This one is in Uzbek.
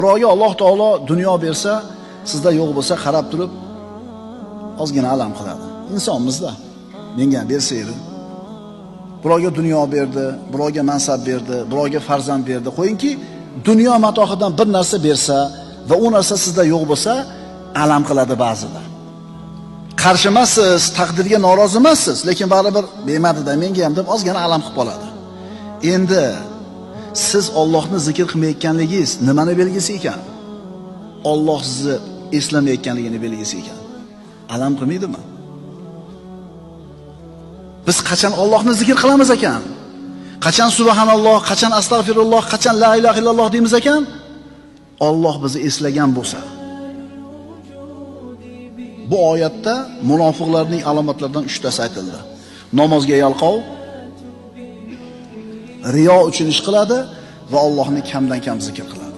Birovga Alloh taolo dunyo bersa, sizda yo'q bo'lsa qarab turib ozgina alam qiladi. Insonmizda. Menga ham bersa edi. Birovga dunyo berdi, birovga mansab berdi, birovga farzand berdi. Qo'yingki, dunyo matohidan bir narsa bersa va u narsa sizda yo'q bo'lsa, alam qiladi ba'zida. Qarshi emassiz, taqdirga norozi emassiz, lekin baribir bermadi-da, menga ham deb ozgina alam qilib qoladi. Endi siz Allohni zikr qilmayotganligingiz nimani belgisi ekan? Alloh sizni eslamayotganligini belgisi ekan. Alam qilmaydimi? Biz qachon Allohni zikr qilamiz ekan? Qachon subhanalloh, qachon astag'firulloh, qachon la ilaha illalloh deymiz ekan? Alloh bizni eslagan bo'lsa. Bu oyatda munofiqlarning alomatlaridan 3 tasi aytildi. Namozga yalqov, riyo uchun ish qiladi va Allohni kamdan kam zikr qiladi.